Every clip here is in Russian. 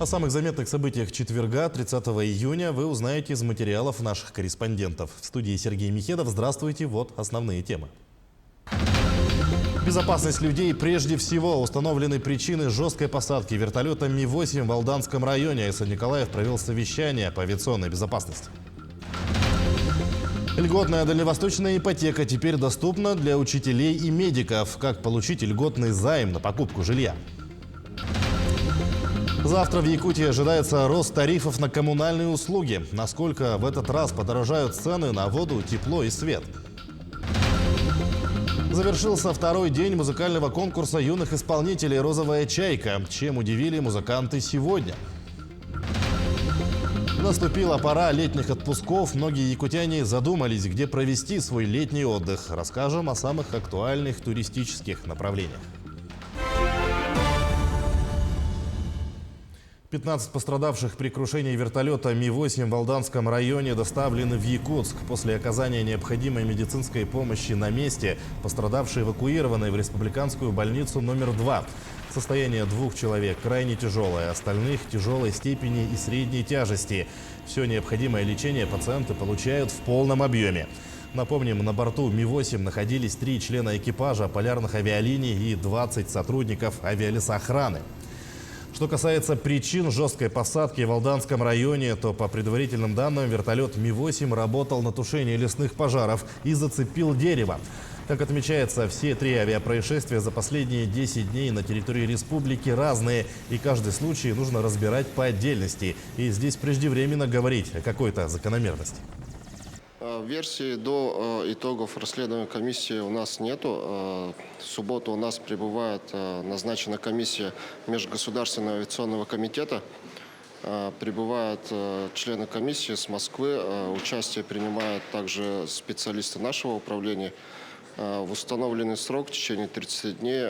О самых заметных событиях четверга, 30 июня, вы узнаете из материалов наших корреспондентов. В студии Сергей Михедов. Здравствуйте. Вот основные темы. Безопасность людей прежде всего. Установлены причины жесткой посадки вертолета Ми-8 в Алданском районе. АЭС Николаев провел совещание по авиационной безопасности. Льготная дальневосточная ипотека теперь доступна для учителей и медиков. Как получить льготный займ на покупку жилья? Завтра в Якутии ожидается рост тарифов на коммунальные услуги. Насколько в этот раз подорожают цены на воду, тепло и свет? Завершился второй день музыкального конкурса юных исполнителей «Розовая чайка». Чем удивили музыканты сегодня? Наступила пора летних отпусков. Многие якутяне задумались, где провести свой летний отдых. Расскажем о самых актуальных туристических направлениях. 15 пострадавших при крушении вертолета Ми-8 в Алданском районе доставлены в Якутск. После оказания необходимой медицинской помощи на месте пострадавшие эвакуированы в республиканскую больницу номер 2. Состояние 2 человек крайне тяжелое, остальных тяжелой степени и средней тяжести. Все необходимое лечение пациенты получают в полном объеме. Напомним, на борту Ми-8 находились 3 члена экипажа полярных авиалиний и 20 сотрудников авиалесоохраны. Что касается причин жесткой посадки в Алданском районе, то по предварительным данным вертолет Ми-8 работал на тушение лесных пожаров и зацепил дерево. Как отмечается, все 3 авиапроисшествия за последние 10 дней на территории республики разные, и каждый случай нужно разбирать по отдельности. И здесь преждевременно говорить о какой-то закономерности. Версии до итогов расследования комиссии у нас нету. В субботу у нас прибывает назначена комиссия Межгосударственного авиационного комитета. Прибывают члены комиссии с Москвы. Участие принимают также специалисты нашего управления. В установленный срок, в течение 30 дней,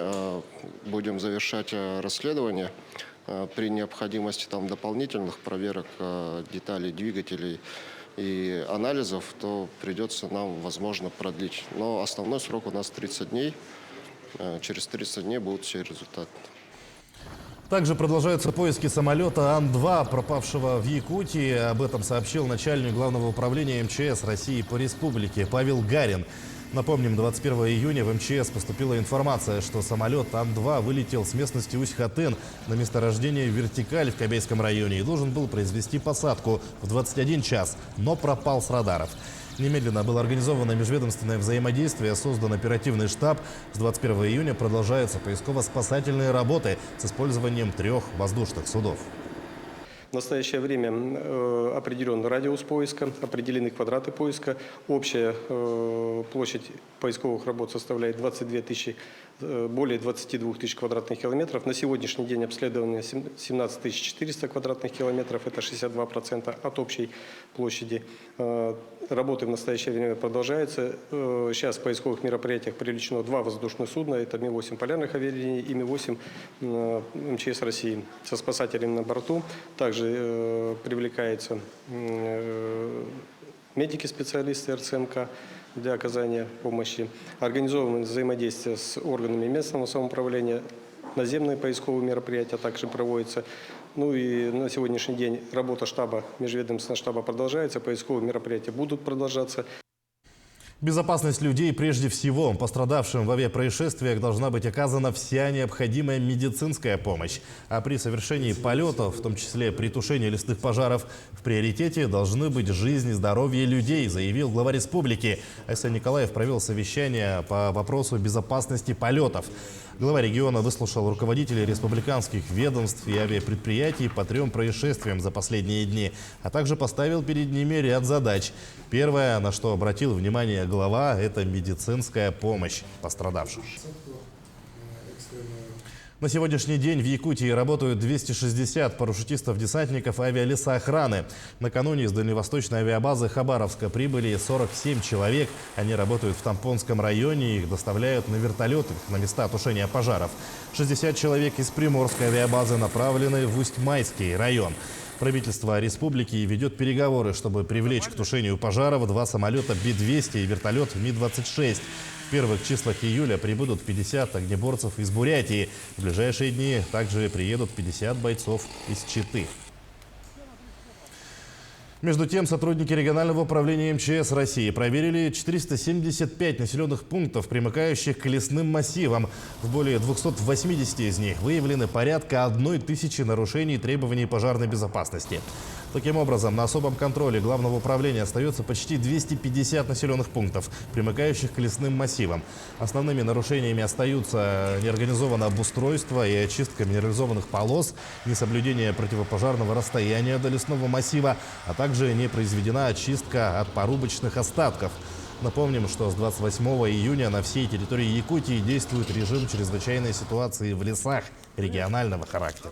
будем завершать расследование. При необходимости дополнительных проверок деталей двигателей и анализов, то придется нам, возможно, продлить. Но основной срок у нас 30 дней. Через 30 дней будут все результаты. Также продолжаются поиски самолета Ан-2, пропавшего в Якутии. Об этом сообщил начальник Главного управления МЧС России по республике Павел Гарин. Напомним, 21 июня в МЧС поступила информация, что самолет Ан-2 вылетел с местности Усть-Хатын на месторождение «Вертикаль» в Кобейском районе и должен был произвести посадку в 21 час, но пропал с радаров. Немедленно было организовано межведомственное взаимодействие, создан оперативный штаб. С 21 июня продолжаются поисково-спасательные работы с использованием 3 воздушных судов. В настоящее время определен радиус поиска, определены квадраты поиска. Общая площадь поисковых работ составляет более 22 тысяч квадратных километров. На сегодняшний день обследовано 17 400 квадратных километров, это 62% от общей площади. Работы в настоящее время продолжаются. Сейчас в поисковых мероприятиях привлечено 2 воздушных судна. Это Ми-8 полярных авиалиний и Ми-8 МЧС России со спасателями на борту. Также привлекаются медики-специалисты РЦМК для оказания помощи. Организовано взаимодействие с органами местного самоуправления. Наземные поисковые мероприятия также проводятся. Ну и на сегодняшний день работа штаба, межведомственного штаба продолжается, поисковые мероприятия будут продолжаться. Безопасность людей прежде всего. Пострадавшим в авиапроисшествиях должна быть оказана вся необходимая медицинская помощь. А при совершении полетов, в том числе при тушении лесных пожаров, в приоритете должны быть жизнь и здоровье людей, заявил глава республики. АЭС Николаев провел совещание по вопросу безопасности полетов. Глава региона выслушал руководителей республиканских ведомств и авиапредприятий по 3 происшествиям за последние дни, а также поставил перед ними ряд задач. Первое, на что обратил внимание глава, это медицинская помощь пострадавшим. На сегодняшний день в Якутии работают 260 парашютистов-десантников авиалесоохраны. Накануне из дальневосточной авиабазы Хабаровска прибыли 47 человек. Они работают в Тампонском районе, их доставляют на вертолетах на места тушения пожаров. 60 человек из Приморской авиабазы направлены в Усть-Майский район. Правительство республики ведет переговоры, чтобы привлечь к тушению пожаров 2 самолета Би-200 и вертолет Ми-26. В первых числах июля прибудут 50 огнеборцев из Бурятии. В ближайшие дни также приедут 50 бойцов из Читы. Между тем, сотрудники регионального управления МЧС России проверили 475 населенных пунктов, примыкающих к лесным массивам. В более 280 из них выявлены порядка 1000 нарушений требований пожарной безопасности. Таким образом, на особом контроле Главного управления остается почти 250 населенных пунктов, примыкающих к лесным массивам. Основными нарушениями остаются неорганизованное обустройство и очистка минерализованных полос, несоблюдение противопожарного расстояния до лесного массива, а также не произведена очистка от порубочных остатков. Напомним, что с 28 июня на всей территории Якутии действует режим чрезвычайной ситуации в лесах регионального характера.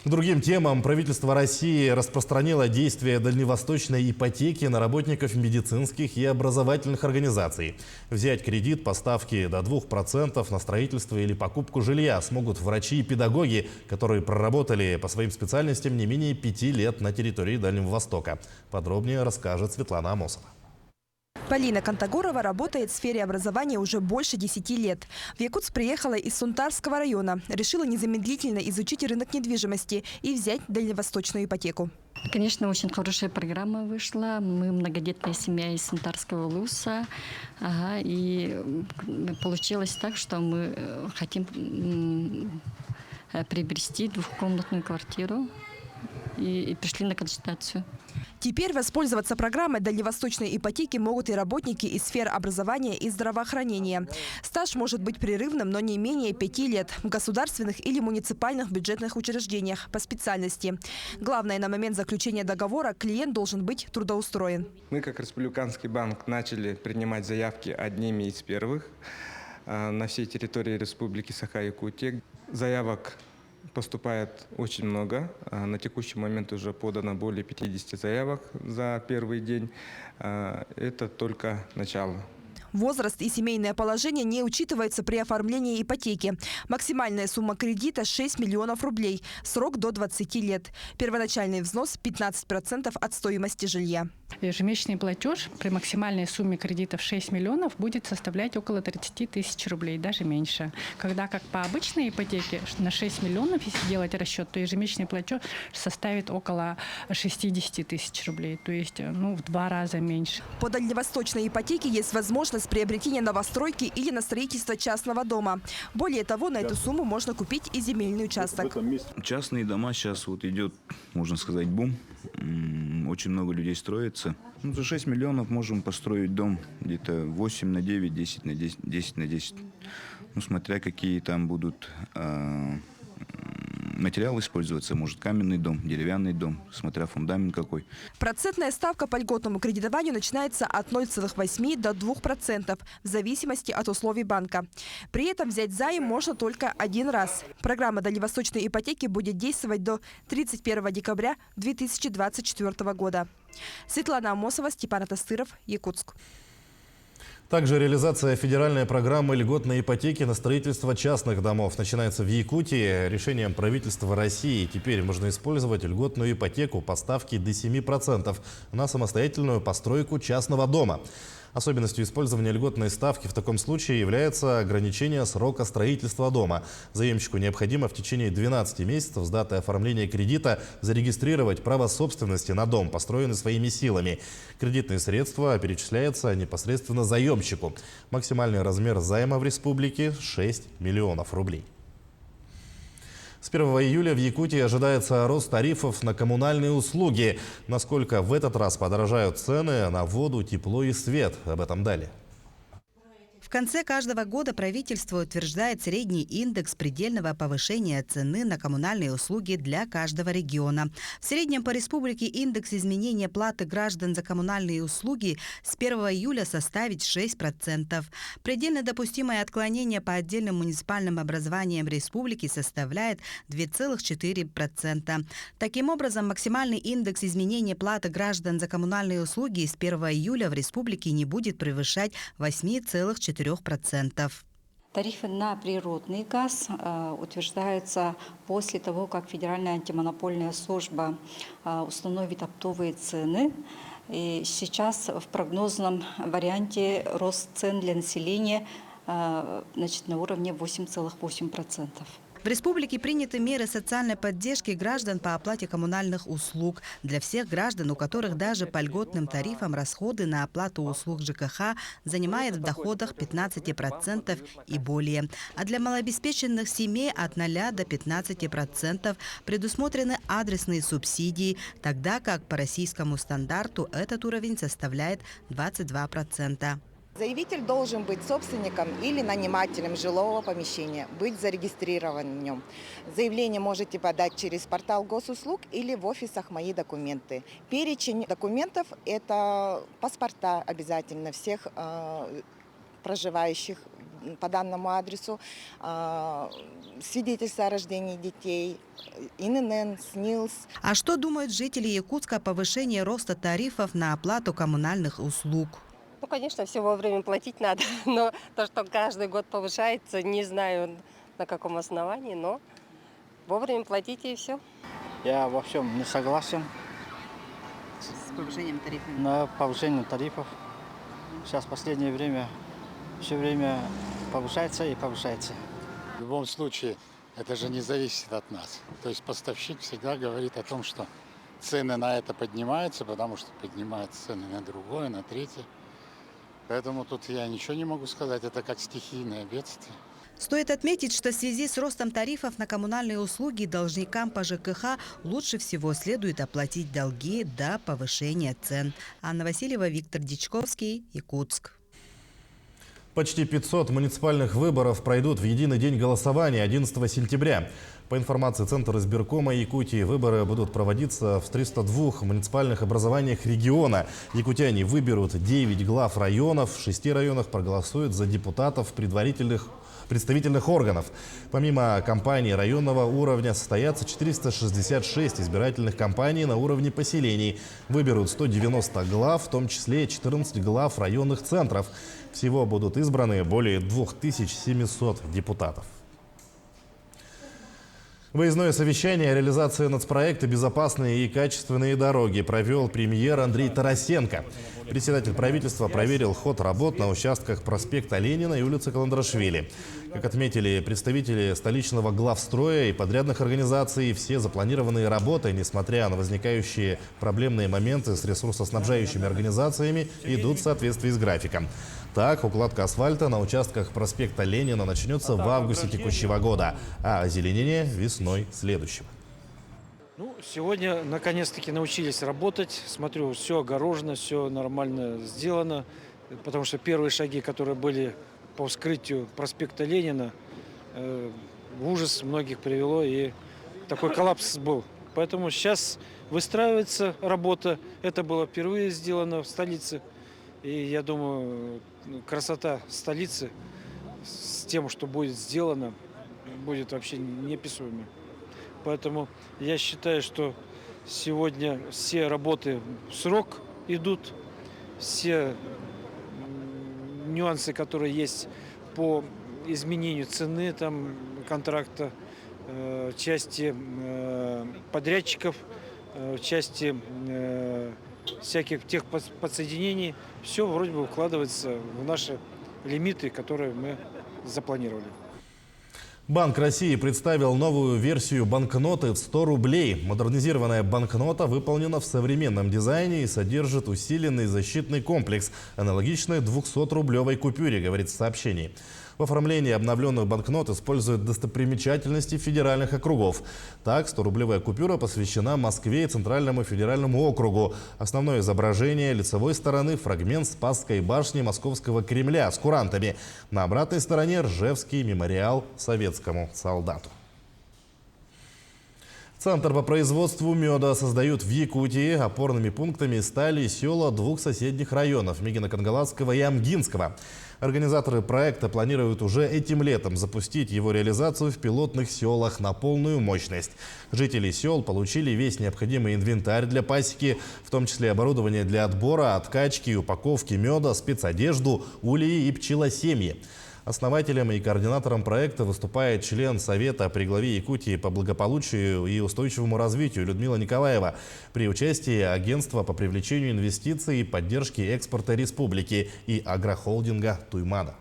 К другим темам правительство России распространило действие дальневосточной ипотеки на работников медицинских и образовательных организаций. Взять кредит по ставке до 2% на строительство или покупку жилья смогут врачи и педагоги, которые проработали по своим специальностям не менее 5 лет на территории Дальнего Востока. Подробнее расскажет Светлана Амосова. Полина Кантагорова работает в сфере образования уже больше 10 лет. В Якутск приехала из Сунтарского района. Решила незамедлительно изучить рынок недвижимости и взять дальневосточную ипотеку. Конечно, очень хорошая программа вышла. Мы многодетная семья из Сунтарского Луса. И получилось так, что мы хотим приобрести двухкомнатную квартиру и пришли на консультацию. Теперь воспользоваться программой дальневосточной ипотеки могут и работники из сфер образования и здравоохранения. Стаж может быть прерывным, но не менее 5 лет в государственных или муниципальных бюджетных учреждениях по специальности. Главное, на момент заключения договора клиент должен быть трудоустроен. Мы, как Республиканский банк, начали принимать заявки одними из первых на всей территории Республики Саха-Якутия. Заявок поступает очень много. На текущий момент уже подано более 50 заявок за первый день. Это только начало. Возраст и семейное положение не учитываются при оформлении ипотеки. Максимальная сумма кредита – 6 миллионов рублей. Срок до 20 лет. Первоначальный взнос – 15% от стоимости жилья. Ежемесячный платеж при максимальной сумме кредита в 6 миллионов будет составлять около 30 тысяч рублей, даже меньше. Когда как по обычной ипотеке на 6 миллионов, если делать расчет, то ежемесячный платеж составит около 60 тысяч рублей, то есть в 2 раза меньше. По дальневосточной ипотеке есть возможность приобретения новостройки или на строительство частного дома. Более того, на эту сумму можно купить и земельный участок. Частные дома сейчас идет, можно сказать, бум. Очень много людей строится. За 6 миллионов можем построить дом где-то 8 на 9, 10 на 10, 10 на 10. Смотря какие там будут материалы использоваться. Может, каменный дом, деревянный дом, смотря фундамент какой. Процентная ставка по льготному кредитованию начинается от 0,8 до 2% в зависимости от условий банка. При этом взять займ можно только один раз. Программа дальневосточной ипотеки будет действовать до 31 декабря 2024 года. Светлана Амосова, Степан Атастыров, Якутск. Также реализация федеральной программы льготной ипотеки на строительство частных домов начинается в Якутии. Решением правительства России теперь можно использовать льготную ипотеку по ставке до 7% на самостоятельную постройку частного дома. Особенностью использования льготной ставки в таком случае является ограничение срока строительства дома. Заемщику необходимо в течение 12 месяцев с даты оформления кредита зарегистрировать право собственности на дом, построенный своими силами. Кредитные средства перечисляются непосредственно заемщику. Максимальный размер займа в республике – 6 миллионов рублей. С 1 июля в Якутии ожидается рост тарифов на коммунальные услуги. Насколько в этот раз подорожают цены на воду, тепло и свет? Об этом далее. В конце каждого года правительство утверждает средний индекс предельного повышения цены на коммунальные услуги для каждого региона. В среднем по республике индекс изменения платы граждан за коммунальные услуги с 1 июля составит 6%. Предельно допустимое отклонение по отдельным муниципальным образованиям республики составляет 2,4%. Таким образом, максимальный индекс изменения платы граждан за коммунальные услуги с 1 июля в республике не будет превышать 8,4%. Тарифы на природный газ утверждаются после того, как Федеральная антимонопольная служба установит оптовые цены. И сейчас в прогнозном варианте рост цен для населения значит, на уровне 8,8%. В республике приняты меры социальной поддержки граждан по оплате коммунальных услуг. Для всех граждан, у которых даже по льготным тарифам расходы на оплату услуг ЖКХ занимают в доходах 15% и более. А для малообеспеченных семей от 0 до 15% предусмотрены адресные субсидии, тогда как по российскому стандарту этот уровень составляет 22%. Заявитель должен быть собственником или нанимателем жилого помещения, быть зарегистрирован в нем. Заявление можете подать через портал госуслуг или в офисах «Мои документы». Перечень документов – это паспорта обязательно всех проживающих по данному адресу, свидетельство о рождении детей, ИНН, СНИЛС. А что думают жители Якутска о повышении роста тарифов на оплату коммунальных услуг? Ну, конечно, все вовремя платить надо, но то, что каждый год повышается, не знаю на каком основании, но вовремя платите и все. Я во всем не согласен. С повышением тарифов? На повышение тарифов. Сейчас в последнее время все время повышается и повышается. В любом случае, это же не зависит от нас. То есть поставщик всегда говорит о том, что цены на это поднимаются, потому что поднимаются цены на другое, на третье. Поэтому тут я ничего не могу сказать, это как стихийное бедствие. Стоит отметить, что в связи с ростом тарифов на коммунальные услуги должникам по ЖКХ лучше всего следует оплатить долги до повышения цен. Анна Васильева, Виктор Дичковский, Якутск. Почти 500 муниципальных выборов пройдут в единый день голосования 11 сентября. По информации Центра избиркома Якутии, выборы будут проводиться в 302 муниципальных образованиях региона. Якутяне выберут 9 глав районов, в 6 районах проголосуют за депутатов представительных органов. Помимо кампаний районного уровня состоятся 466 избирательных кампаний на уровне поселений. Выберут 190 глав, в том числе 14 глав районных центров. Всего будут избраны более 2700 депутатов. Выездное совещание о реализации нацпроекта «Безопасные и качественные дороги» провел премьер Андрей Тарасенко. Председатель правительства проверил ход работ на участках проспекта Ленина и улицы Каландрашвили. Как отметили представители столичного главстроя и подрядных организаций, все запланированные работы, несмотря на возникающие проблемные моменты с ресурсоснабжающими организациями, идут в соответствии с графиком. Так, укладка асфальта на участках проспекта Ленина начнется в августе текущего года, а озеленение весной следующего. Сегодня наконец-таки научились работать. Смотрю, все огорожено, все нормально сделано. Потому что первые шаги, которые были по вскрытию проспекта Ленина, в ужас многих привело, и такой коллапс был. Поэтому сейчас выстраивается работа. Это было впервые сделано в столице. И я думаю, красота столицы с тем, что будет сделано, будет вообще неописуемой. Поэтому я считаю, что сегодня все работы в срок идут, все нюансы, которые есть по изменению цены контракта, части подрядчиков, части всяких тех подсоединений, все вроде бы укладывается в наши лимиты, которые мы запланировали. Банк России представил новую версию банкноты в 100 рублей. Модернизированная банкнота выполнена в современном дизайне и содержит усиленный защитный комплекс, аналогичный 200-рублевой купюре, говорится в сообщении. В оформлении обновленную банкнот используют достопримечательности федеральных округов. Так, 100-рублевая купюра посвящена Москве и Центральному федеральному округу. Основное изображение лицевой стороны – фрагмент Спасской башни Московского Кремля с курантами. На обратной стороне – Ржевский мемориал советскому солдату. Центр по производству меда создают в Якутии. Опорными пунктами стали села двух соседних районов – Мигино-Кангаладского и Амгинского. Организаторы проекта планируют уже этим летом запустить его реализацию в пилотных селах на полную мощность. Жители сел получили весь необходимый инвентарь для пасеки, в том числе оборудование для отбора, откачки и упаковки меда, спецодежду, ульи и пчелосемьи. Основателем и координатором проекта выступает член Совета при главе Якутии по благополучию и устойчивому развитию Людмила Николаева при участии Агентства по привлечению инвестиций и поддержке экспорта республики и агрохолдинга «Туймада».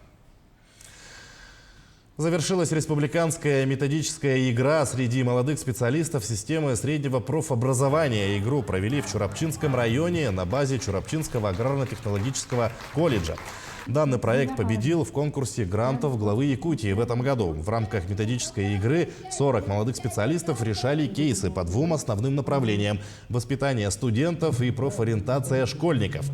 Завершилась республиканская методическая игра среди молодых специалистов системы среднего профобразования. Игру провели в Чурапчинском районе на базе Чурапчинского аграрно-технологического колледжа. Данный проект победил в конкурсе грантов главы Якутии в этом году. В рамках методической игры 40 молодых специалистов решали кейсы по двум основным направлениям – воспитание студентов и профориентация школьников.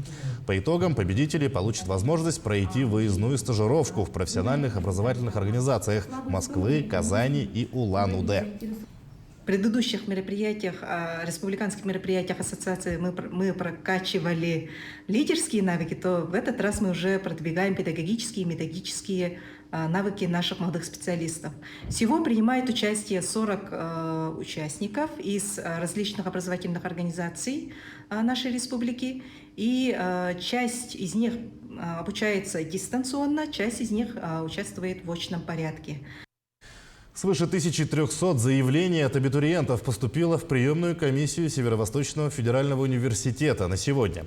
По итогам победители получат возможность пройти выездную стажировку в профессиональных образовательных организациях Москвы, Казани и Улан-Удэ. В предыдущих мероприятиях, республиканских мероприятиях ассоциации мы прокачивали лидерские навыки, то в этот раз мы уже продвигаем педагогические и методические навыки наших молодых специалистов. Всего принимает участие 40 участников из различных образовательных организаций нашей республики, и часть из них обучается дистанционно, часть из них участвует в очном порядке. Свыше 1300 заявлений от абитуриентов поступило в приемную комиссию Северо-Восточного федерального университета на сегодня.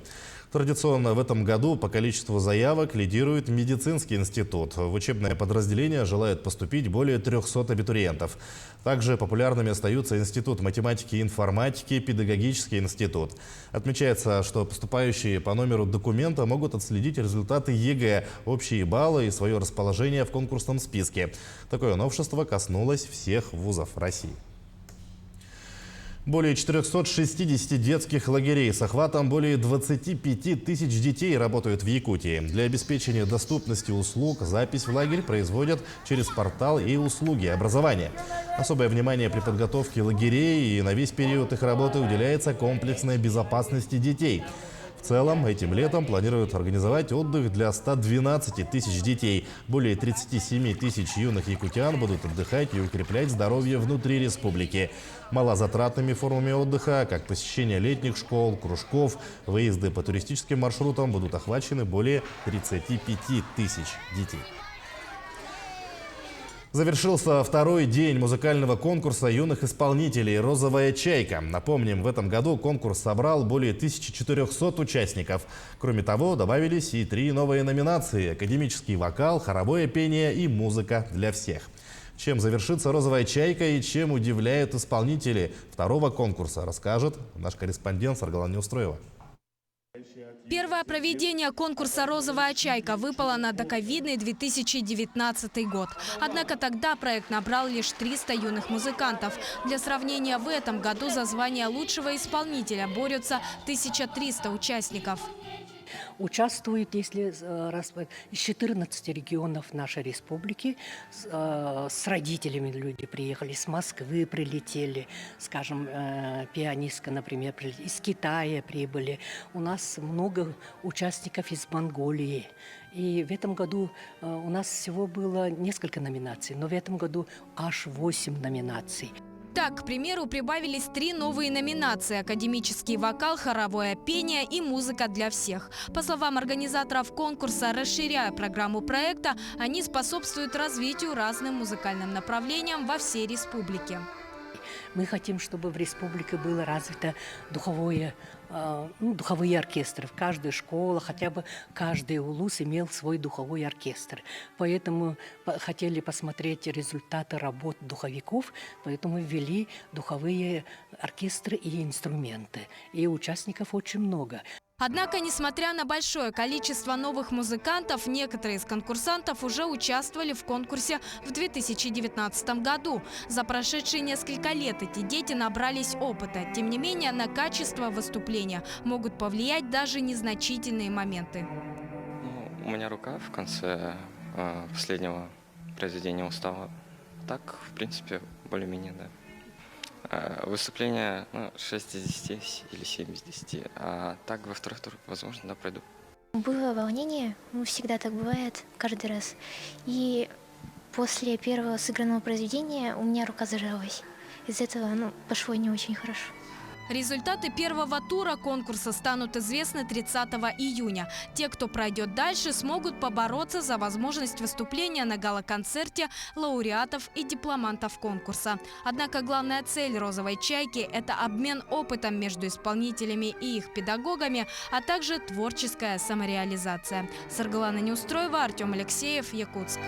Традиционно в этом году по количеству заявок лидирует медицинский институт. В учебное подразделение желают поступить более 300 абитуриентов. Также популярными остаются Институт математики и информатики, Педагогический институт. Отмечается, что поступающие по номеру документа могут отследить результаты ЕГЭ, общие баллы и свое расположение в конкурсном списке. Такое новшество коснулось всех вузов России. Более 460 детских лагерей с охватом более 25 тысяч детей работают в Якутии. Для обеспечения доступности услуг запись в лагерь производят через портал «И-услуги образования». Особое внимание при подготовке лагерей и на весь период их работы уделяется комплексной безопасности детей. В целом, этим летом планируют организовать отдых для 112 тысяч детей. Более 37 тысяч юных якутян будут отдыхать и укреплять здоровье внутри республики. Малозатратными формами отдыха, как посещение летних школ, кружков, выезды по туристическим маршрутам, будут охвачены более 35 тысяч детей. Завершился второй день музыкального конкурса юных исполнителей «Розовая чайка». Напомним, в этом году конкурс собрал более 1400 участников. Кроме того, добавились и 3 новые номинации – академический вокал, хоровое пение и музыка для всех. Чем завершится «Розовая чайка» и чем удивляют исполнители второго конкурса, расскажет наш корреспондент Саргалан Неустроева. Первое проведение конкурса «Розовая чайка» выпало на доковидный 2019 год. Однако тогда проект набрал лишь 300 юных музыкантов. Для сравнения, в этом году за звание лучшего исполнителя борются 1300 участников. Участвуют, если из 14 регионов нашей республики. С родителями люди приехали, с Москвы прилетели, скажем, пианистка, например, из Китая прибыли. У нас много участников из Монголии. И в этом году у нас всего было несколько номинаций, но в этом году аж 8 номинаций. Так, к примеру, прибавились 3 новые номинации – академический вокал, хоровое пение и музыка для всех. По словам организаторов конкурса, расширяя программу проекта, они способствуют развитию разным музыкальным направлениям во всей республике. Мы хотим, чтобы в республике было развито духовые оркестры. В каждой школе, хотя бы каждый улус имел свой духовой оркестр. Поэтому хотели посмотреть результаты работ духовиков, поэтому ввели духовые оркестры и инструменты. И участников очень много. Однако, несмотря на большое количество новых музыкантов, некоторые из конкурсантов уже участвовали в конкурсе в 2019 году. За прошедшие несколько лет эти дети набрались опыта. Тем не менее, на качество выступления могут повлиять даже незначительные моменты. У меня рука в конце последнего произведения устала. Так, в принципе, более-менее, да. Выступление 6 из 10 или 7 из 10, а так во второй тур, возможно, да, пройду. Было волнение, всегда так бывает, каждый раз. И после первого сыгранного произведения у меня рука зажалась. Из-за этого пошло не очень хорошо. Результаты первого тура конкурса станут известны 30 июня. Те, кто пройдет дальше, смогут побороться за возможность выступления на гала-концерте лауреатов и дипломантов конкурса. Однако главная цель «Розовой чайки» – это обмен опытом между исполнителями и их педагогами, а также творческая самореализация. Саргалана Неустроева, Артем Алексеев, Якутск.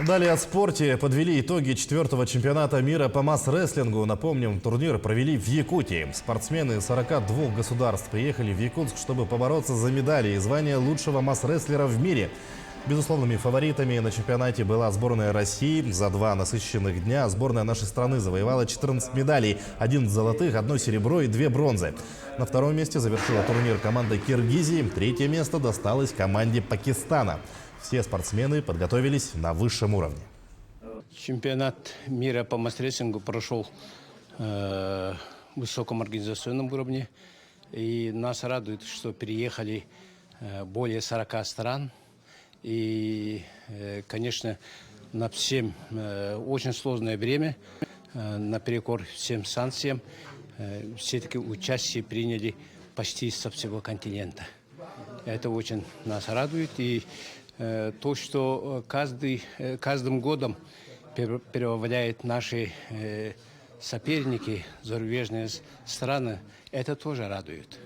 Далее о спорте. Подвели итоги 4-го чемпионата мира по масс-рестлингу. Напомним, турнир провели в Якутии. Спортсмены 42 государств приехали в Якутск, чтобы побороться за медали и звание лучшего масс-рестлера в мире. Безусловными фаворитами на чемпионате была сборная России. За 2 насыщенных дня сборная нашей страны завоевала 14 медалей. 11 золотых, 1 серебро и 2 бронзы. На втором месте завершила турнир команда Киргизии. 3-е место досталось команде Пакистана. Все спортсмены подготовились на высшем уровне. Чемпионат мира по масс-рестлингу прошел в высоком организационном уровне. И нас радует, что переехали более 40 стран. И, конечно, на всем очень сложное время, наперекор всем санкциям, все-таки участие приняли почти со всего континента. Это очень нас радует. И то, что каждым годом переводят наши соперники, зарубежные страны, это тоже радует.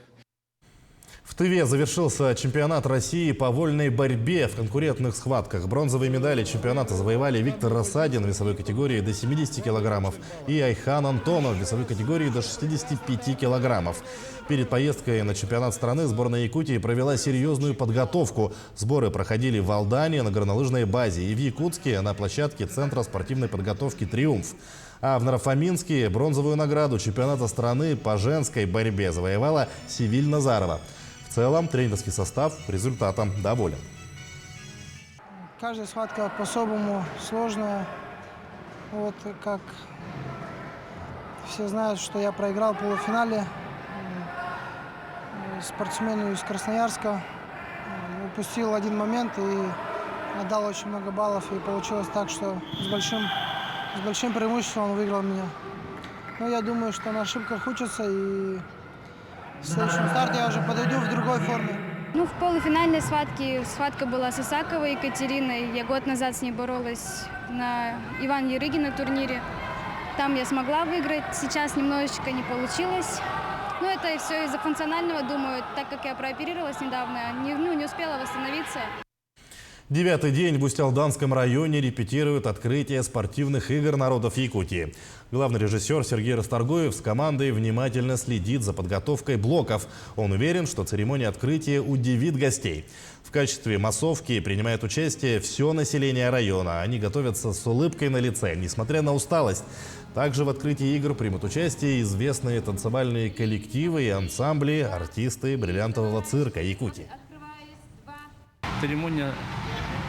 В Тыве завершился чемпионат России по вольной борьбе в конкурентных схватках. Бронзовые медали чемпионата завоевали Виктор Рассадин в весовой категории до 70 килограммов и Айхан Антонов в весовой категории до 65 килограммов. Перед поездкой на чемпионат страны сборная Якутии провела серьезную подготовку. Сборы проходили в Алдане на горнолыжной базе и в Якутске на площадке Центра спортивной подготовки «Триумф». А в Нарафаминске бронзовую награду чемпионата страны по женской борьбе завоевала Севиль Назарова. В целом тренерский состав результатом доволен. Каждая схватка по-особому сложная. Вот как все знают, что я проиграл в полуфинале спортсмену из Красноярска. Упустил один момент и отдал очень много баллов. И получилось так, что с большим преимуществом он выиграл меня. Но я думаю, что на ошибках учатся, и в следующем старте я уже подойду в другой форме. В полуфинальной схватке схватка была с Исаковой Екатериной. Я год назад с ней боролась на Иван Ярыгина турнире. Там я смогла выиграть, сейчас немножечко не получилось. Но это все из-за функционального, думаю, так как я прооперировалась недавно, не успела восстановиться. 9-й день в Усть-Алданском районе репетируют открытие спортивных игр народов Якутии. Главный режиссер Сергей Расторгуев с командой внимательно следит за подготовкой блоков. Он уверен, что церемония открытия удивит гостей. В качестве массовки принимает участие все население района. Они готовятся с улыбкой на лице, несмотря на усталость. Также в открытии игр примут участие известные танцевальные коллективы и ансамбли, артисты бриллиантового цирка Якутии. Церемония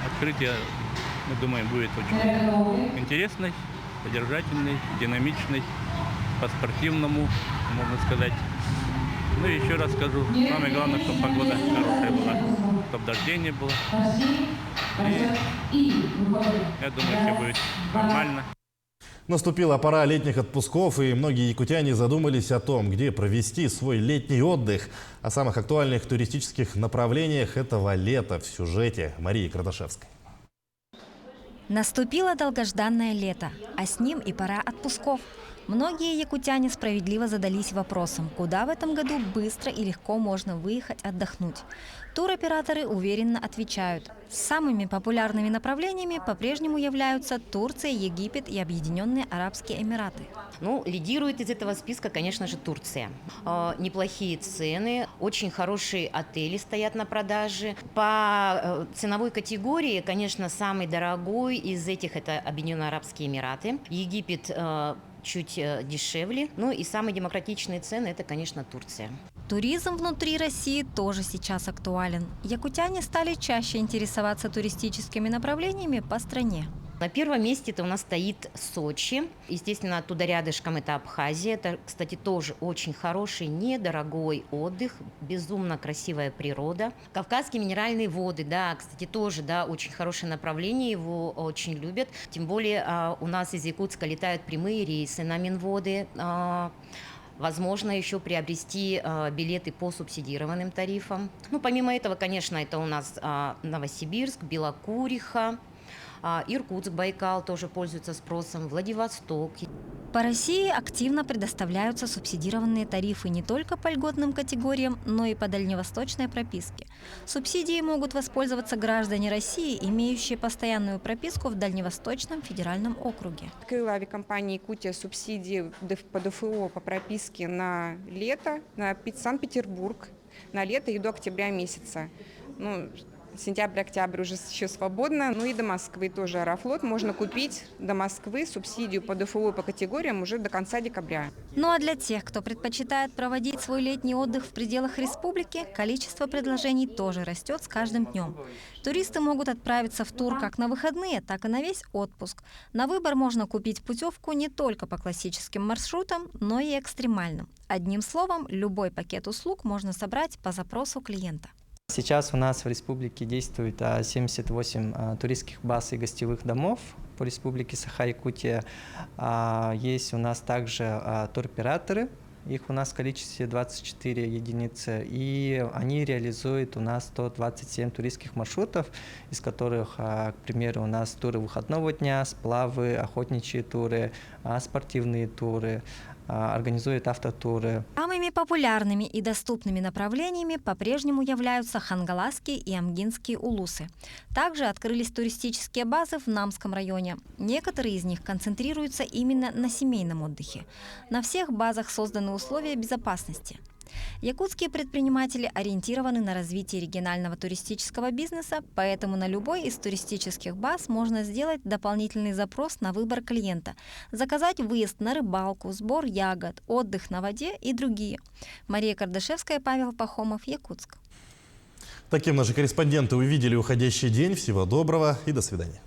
открытия, мы думаем, будет очень интересной, содержательной, динамичной, по-спортивному, можно сказать. Ну и еще раз скажу, самое главное, чтобы погода хорошая была, чтобы дождей не было. И я думаю, все будет нормально. Наступила пора летних отпусков, и многие якутяне задумались о том, где провести свой летний отдых. О самых актуальных туристических направлениях этого лета в сюжете Марии Крадашевской. Наступило долгожданное лето, а с ним и пора отпусков. Многие якутяне справедливо задались вопросом, куда в этом году быстро и легко можно выехать отдохнуть. Туроператоры уверенно отвечают. Самыми популярными направлениями по-прежнему являются Турция, Египет и Объединенные Арабские Эмираты. Лидирует из этого списка, конечно же, Турция. Неплохие цены, очень хорошие отели стоят на продаже. По ценовой категории, конечно, самый дорогой из этих – это Объединенные Арабские Эмираты. Египет чуть дешевле. И самые демократичные цены – это, конечно, Турция. Туризм внутри России тоже сейчас актуален. Якутяне стали чаще интересоваться туристическими направлениями по стране. На первом месте это у нас стоит Сочи. Естественно, оттуда рядышком это Абхазия. Это, кстати, тоже очень хороший, недорогой отдых, безумно красивая природа. Кавказские минеральные воды, да, кстати, тоже, да, очень хорошее направление, его очень любят. Тем более у нас из Якутска летают прямые рейсы на Минводы. Возможно еще приобрести билеты по субсидированным тарифам. Ну, помимо этого, конечно, это у нас Новосибирск, Белокуриха, Иркутск, Байкал тоже пользуются спросом, Владивосток. По России активно предоставляются субсидированные тарифы не только по льготным категориям, но и по дальневосточной прописке. Субсидией могут воспользоваться граждане России, имеющие постоянную прописку в Дальневосточном федеральном округе. Открыла авиакомпания «Якутия» субсидии по ДФО по прописке на лето, на Санкт-Петербург, на лето и до октября месяца. Сентябрь-октябрь уже еще свободно. Ну и до Москвы тоже Аэрофлот. Можно купить до Москвы субсидию по ДФО по категориям уже до конца декабря. Ну а для тех, кто предпочитает проводить свой летний отдых в пределах республики, количество предложений тоже растет с каждым днем. Туристы могут отправиться в тур как на выходные, так и на весь отпуск. На выбор можно купить путевку не только по классическим маршрутам, но и экстремальным. Одним словом, любой пакет услуг можно собрать по запросу клиента. Сейчас у нас в республике действует 78 туристских баз и гостевых домов по республике Саха-Якутия. Есть у нас также туроператоры, их у нас в количестве 24 единицы, и они реализуют у нас 127 туристских маршрутов, из которых, к примеру, у нас туры выходного дня, сплавы, охотничьи туры, спортивные туры, организует автотуры. Самыми популярными и доступными направлениями по-прежнему являются Хангаласские и Амгинские улусы. Также открылись туристические базы в Намском районе. Некоторые из них концентрируются именно на семейном отдыхе. На всех базах созданы условия безопасности. Якутские предприниматели ориентированы на развитие регионального туристического бизнеса, поэтому на любой из туристических баз можно сделать дополнительный запрос на выбор клиента, заказать выезд на рыбалку, сбор ягод, отдых на воде и другие. Мария Кардашевская, Павел Пахомов, Якутск. Таким наши корреспонденты увидели уходящий день. Всего доброго и до свидания.